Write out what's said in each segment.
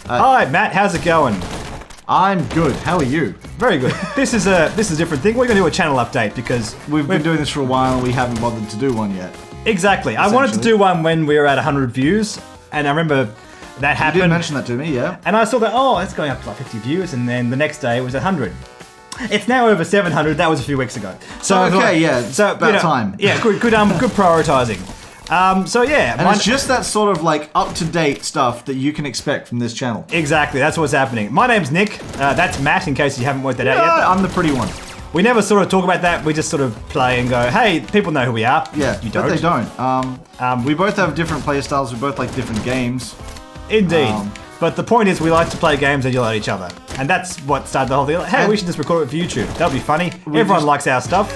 Hi, Matt. How's it going? I'm good. How are you? Very good. This is a different thing. We're going to do a channel update because we've been doing this for a while and we haven't bothered to do one yet. Exactly. I wanted to do one when we were at 100 views, and I remember that happened. You did mention that to me, yeah. And I saw that, it's going up to like 50 views, and then the next day it was 100. It's now over 700. That was a few weeks ago. So okay, yeah. So about time. Yeah, good prioritizing. And it's just that sort of like up-to-date stuff that you can expect from this channel. Exactly, that's what's happening. My name's Nick. That's Matt, in case you haven't worked that out yet. I'm the pretty one. We never sort of talk about that. We just sort of play and go, hey, people know who we are. Yeah, you don't. But they don't. We both have different play styles. We both like different games. Indeed. But the point is, we like to play games and yell at each other. And that's what started the whole thing. Like, hey, we should just record it for YouTube. That'll be funny. Everyone likes our stuff.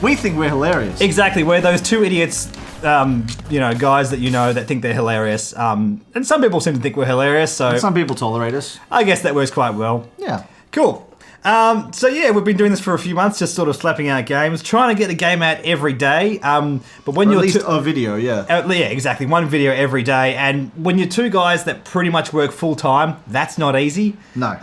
We think we're hilarious. Exactly. We're those two idiots, guys that think they're hilarious. And some people seem to think we're hilarious, so... And some people tolerate us. I guess that works quite well. Yeah. Cool. We've been doing this for a few months, just sort of slapping out games, trying to get a game out every day. But when you're... At least a video, yeah. Yeah, exactly. One video every day. And when you're two guys that pretty much work full-time, that's not easy. No.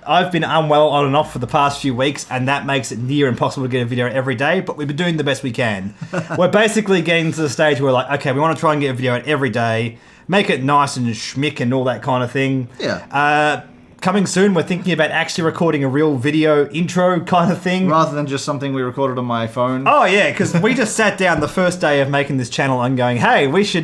I've been unwell on and off for the past few weeks, and that makes it near impossible to get a video out every day, but we've been doing the best we can. We're basically getting to the stage where we're like, okay, we want to try and get a video out every day, make it nice and schmick and all that kind of thing. Yeah. Coming soon, we're thinking about actually recording a real video intro kind of thing. Rather than just something we recorded on my phone. Oh, yeah, because we just sat down the first day of making this channel and going, hey, we should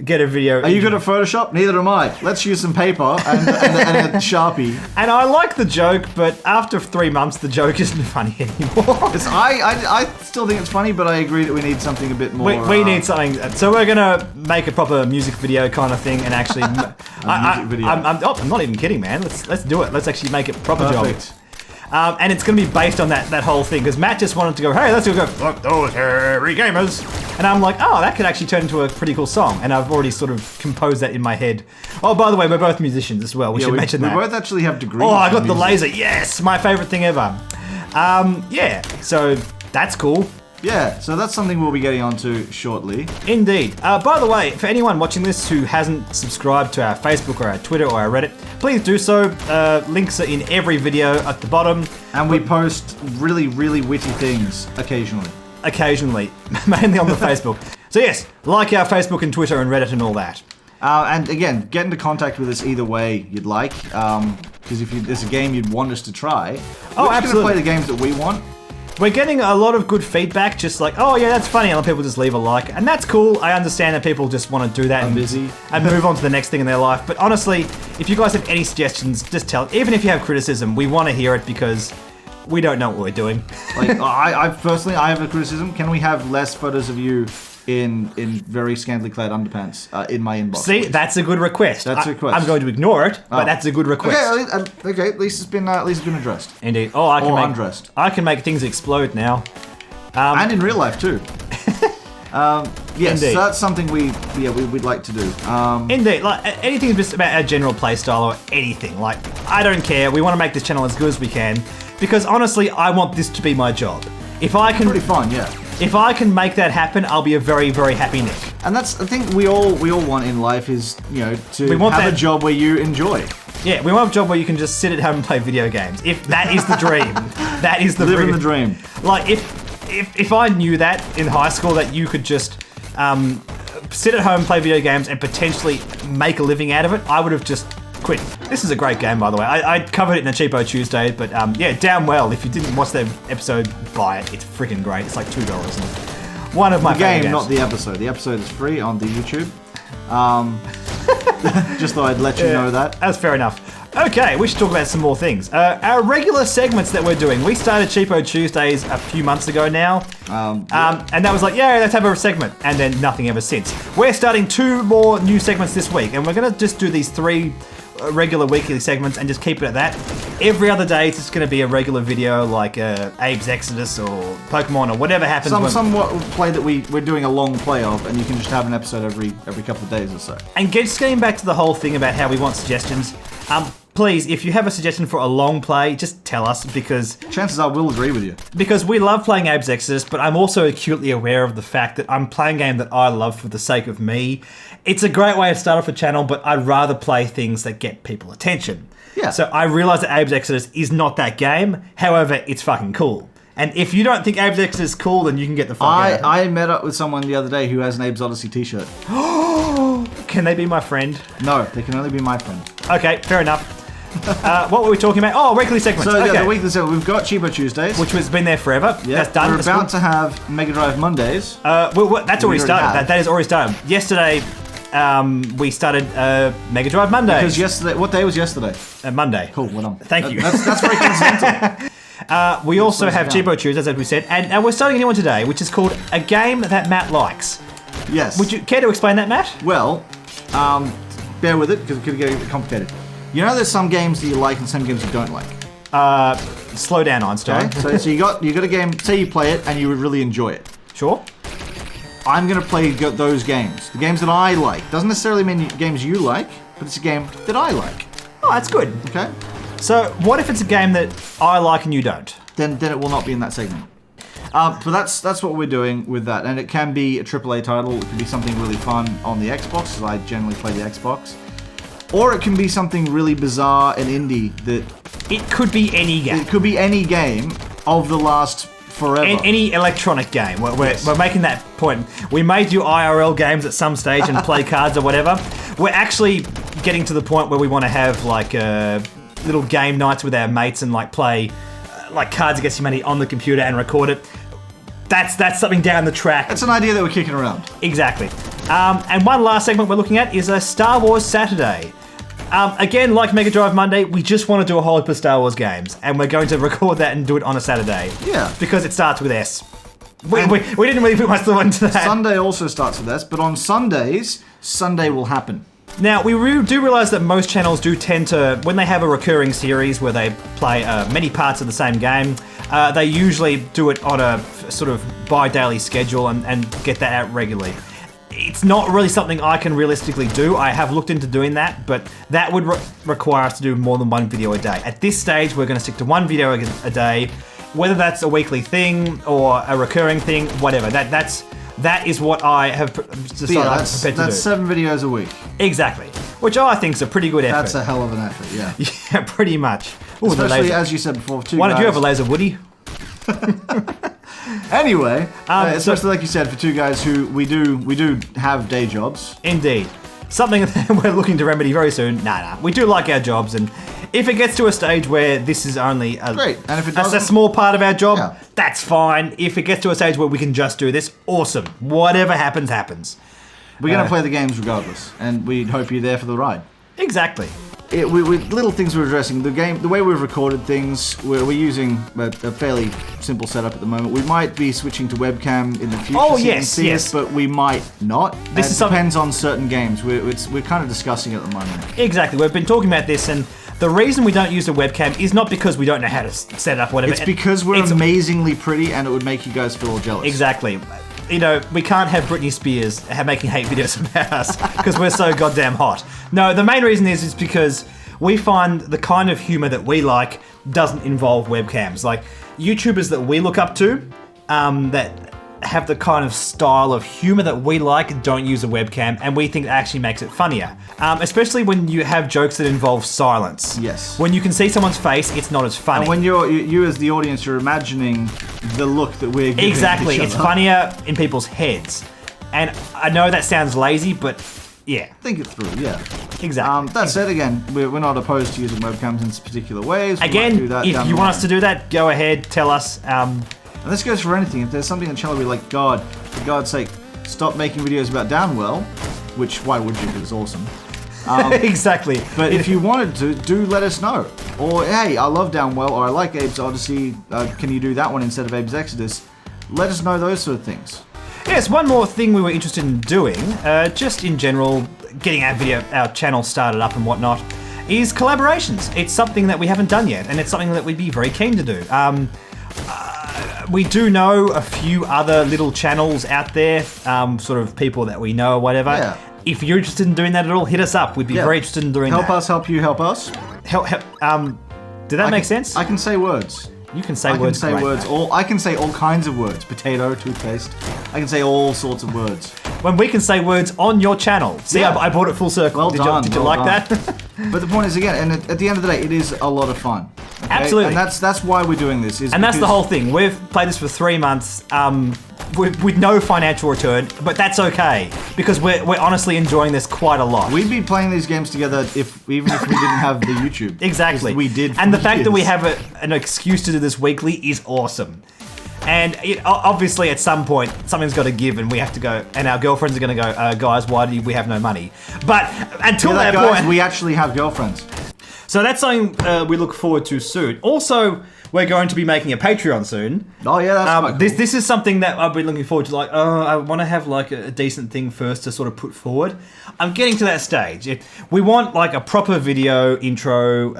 get a video. Are you good at Photoshop? Neither am I. Let's use some paper and a Sharpie. And I like the joke, but after 3 months, the joke isn't funny anymore. I still think it's funny, but I agree that we need something a bit more... We need something. So we're going to make a proper music video kind of thing and actually... music video. I'm not even kidding, man. Let's do it. Let's actually make it proper Perfect. job. And it's going to be based on that whole thing, because Matt just wanted to go, hey, let's go, fuck those hairy gamers. And I'm like, that could actually turn into a pretty cool song. And I've already sort of composed that in my head. Oh, by the way, we're both musicians as well. We should mention that. We both actually have degrees. Oh, I got the laser. Yes, my favorite thing ever. So that's cool. Yeah, so that's something we'll be getting onto shortly. Indeed. By the way, for anyone watching this who hasn't subscribed to our Facebook or our Twitter or our Reddit, please do so. Links are in every video at the bottom. And we post really, really witty things occasionally. Occasionally, mainly on the Facebook. So yes, like our Facebook and Twitter and Reddit and all that. And again, get into contact with us either way you'd like. Because if there's a game you'd want us to try, we're just going to play the games that we want. We're getting a lot of good feedback, just like, oh yeah, that's funny, and other people just leave a like, and that's cool. I understand that people just want to do that and move on to the next thing in their life. But honestly, if you guys have any suggestions, just tell. Even if you have criticism, we want to hear it because we don't know what we're doing. Like, I personally have a criticism. Can we have less photos of you in very scantily clad underpants in my inbox? See, please? That's a good request. That's a request. I'm going to ignore it, but that's a good request. Okay, at least it's been addressed. Indeed. Undressed. I can make things explode now. And in real life too. Yes, Indeed. so that's something we'd like to do. Indeed, like anything just about our general playstyle or anything. Like, I don't care. We want to make this channel as good as we can because honestly, I want this to be my job. If I can, pretty fun, yeah. If I can make that happen, I'll be a very, very happy Nick. And that's the thing we all want in life is, to have a job where you enjoy. Yeah, we want a job where you can just sit at home and play video games. If that is the dream, that is the living the dream. Like if I knew that in high school that you could just sit at home, play video games, and potentially make a living out of it, I would have just quit. This is a great game, by the way. I covered it in a Cheapo Tuesday, but damn well. If you didn't watch that episode, buy it. It's freaking great. It's like $2. And one of my favorite games. Not the episode. The episode is free on the YouTube. Just thought I'd let you know that. That's fair enough. Okay, we should talk about some more things. Our regular segments that we're doing. We started Cheapo Tuesdays a few months ago now. And that was like, let's have a segment. And then nothing ever since. We're starting 2 more new segments this week. And we're going to just do these 3 regular weekly segments and just keep it at that. Every other day it's just going to be a regular video like Abe's Exodus or Pokemon or whatever happens. Somewhat play that we're doing a long play of, and you can just have an episode every couple of days or so. And just getting back to the whole thing about how we want suggestions, Please, if you have a suggestion for a long play, just tell us, because... Chances are we'll agree with you. Because we love playing Abe's Exodus, but I'm also acutely aware of the fact that I'm playing a game that I love for the sake of me. It's a great way to start off a channel, but I'd rather play things that get people attention. Yeah. So I realise that Abe's Exodus is not that game, however, it's fucking cool. And if you don't think Abe's Exodus is cool, then you can get the fuck out. I met up with someone the other day who has an Abe's Odyssey t-shirt. Can they be my friend? No, they can only be my friend. Okay, fair enough. What were we talking about? Oh, weekly segments. So, okay. the weekly segment, we've got Cheapo Tuesdays. Which has been there forever. Yeah, that's done. We're about to have Mega Drive Mondays. That's already started. That is already started. Yesterday, we started Mega Drive Mondays. Because yesterday, what day was yesterday? Monday. Cool, well done. Thank you. That's very coincidental. We also have Cheapo Tuesdays, as we said, and we're starting a new one today, which is called A Game That Matt Likes. Yes. Would you care to explain that, Matt? Well, bear with it, because it could get a bit complicated. You know there's some games that you like and some games you don't like. Slow down, Einstein. Okay? So you got a game, say you play it and you would really enjoy it. Sure. I'm going to play those games. The games that I like. Doesn't necessarily mean games you like, but it's a game that I like. Oh, that's good. Okay? So, what if it's a game that I like and you don't? Then it will not be in that segment. But that's what we're doing with that. And it can be a AAA title. It can be something really fun on the Xbox, because I generally play the Xbox. Or it can be something really bizarre and indie that... It could be any game. It could be any game of the last forever. Any electronic game. We're making that point. We may do IRL games at some stage and play cards or whatever. We're actually getting to the point where we want to have like little game nights with our mates and like play like Cards Against Humanity on the computer and record it. That's something down the track. That's an idea that we're kicking around. Exactly. And one last segment we're looking at is a Star Wars Saturday. Again, like Mega Drive Monday, we just want to do a whole heap of Star Wars games, and we're going to record that and do it on a Saturday. Yeah. Because it starts with S. We didn't really put much thought into that. Sunday also starts with S, but on Sundays, Sunday will happen. Now, we do realise that most channels do tend to, when they have a recurring series where they play many parts of the same game, they usually do it on a sort of bi-daily schedule and get that out regularly. It's not really something I can realistically do. I have looked into doing that, but that would require us to do more than one video a day. At this stage, we're going to stick to one video a day, whether that's a weekly thing or a recurring thing, whatever. That is what I have decided I'm prepared to do. That's 7 videos a week. Exactly. Which I think is a pretty good effort. That's a hell of an effort, yeah. Yeah, pretty much. Ooh, especially, as you said before, Why don't you have a laser, Woody? Anyway, especially like you said, for two guys who we do have day jobs. Indeed. Something that we're looking to remedy very soon. Nah. We do like our jobs, and if it gets to a stage where this is only great, and if it doesn't, that's a small part of our job, yeah, that's fine. If it gets to a stage where we can just do this, awesome. Whatever happens, happens. We're going to play the games regardless, and we hope you're there for the ride. Exactly. With little things we're addressing, the way we've recorded things, we're using a fairly simple setup at the moment. We might be switching to webcam in the future. Oh, yes. But we might not. This depends on certain games. We're kind of discussing it at the moment. Exactly. We've been talking about this, and the reason we don't use a webcam is not because we don't know how to set it up, whatever. It's because we're amazingly pretty, and it would make you guys feel all jealous. Exactly. You know, we can't have Britney Spears making hate videos about us because we're so goddamn hot. No, the main reason is because we find the kind of humor that we like doesn't involve webcams. Like, YouTubers that we look up to that have the kind of style of humor that we like don't use a webcam, and we think it actually makes it funnier. Especially when you have jokes that involve silence. Yes. When you can see someone's face, it's not as funny. And when you as the audience, you're imagining the look that we're giving Exactly. each other. It's funnier in people's heads. And I know that sounds lazy, but yeah. Think it through, yeah. Exactly. That said, again, we're not opposed to using webcams in particular ways. Again, if you want us to do that, go ahead, tell us. And this goes for anything. If there's something on the channel where you're like, God, for God's sake, stop making videos about Downwell, which, why would you? Because it's awesome. Exactly. But if you wanted to, do let us know. Or, hey, I love Downwell, or I like Abe's Odyssey, can you do that one instead of Abe's Exodus? Let us know those sort of things. Yes, one more thing we were interested in doing, just in general, getting our channel started up and whatnot, is collaborations. It's something that we haven't done yet, and it's something that we'd be very keen to do. We do know a few other little channels out there, sort of people that we know or whatever. Yeah. if you're interested in doing that at all, hit us up. We'd be very interested in doing help that. Help us, help you, help us. Did that make sense? I can say words. You can say words. I can say all kinds of words. Potato, toothpaste. I can say all sorts of words. When we can say words on your channel. See, yeah. I brought it full circle. Well done. Did you like that? But the point is, again, and at the end of the day, it is a lot of fun. Okay? Absolutely. And that's why we're doing this. And that's the whole thing. We've played this for 3 months with no financial return, but that's okay because we're honestly enjoying this quite a lot. We'd be playing these games together even if we didn't have the YouTube. Exactly. We did. And the fact that we have an excuse to do this weekly is awesome. And obviously, at some point, something's got to give, and we have to go. And our girlfriends are going to go, guys, why do we have no money? But until that point, we actually have girlfriends. So that's something we look forward to soon. Also, we're going to be making a Patreon soon. Oh yeah, that's quite cool. This is something that I've been looking forward to. Like, I want to have like a decent thing first to sort of put forward. I'm getting to that stage. We want like a proper video intro,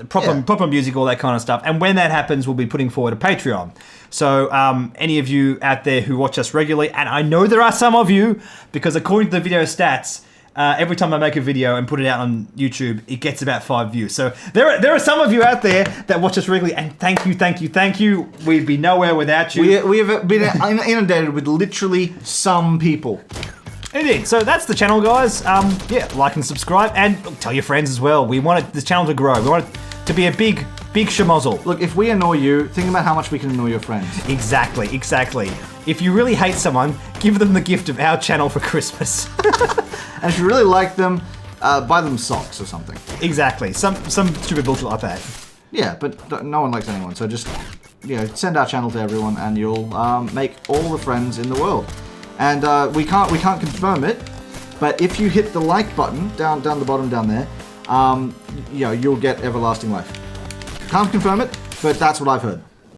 proper music, all that kind of stuff. And when that happens, we'll be putting forward a Patreon. So any of you out there who watch us regularly, and I know there are some of you, because according to the video stats, every time I make a video and put it out on YouTube, it gets about 5 views. So there are some of you out there that watch us regularly, and thank you. We'd be nowhere without you. We have been inundated with literally some people. Indeed. So that's the channel, guys. Like and subscribe, and tell your friends as well. We want this channel to grow. We want it to be a big schmozzle. Look, if we annoy you, think about how much we can annoy your friends. Exactly. If you really hate someone, give them the gift of our channel for Christmas. And if you really like them, buy them socks or something. Exactly. Some stupid bullshit like that. Yeah, but no one likes anyone, so just send our channel to everyone, and you'll make all the friends in the world. And we can't confirm it, but if you hit the like button down the bottom down there, you'll get everlasting life. Can't confirm it, but that's what I've heard.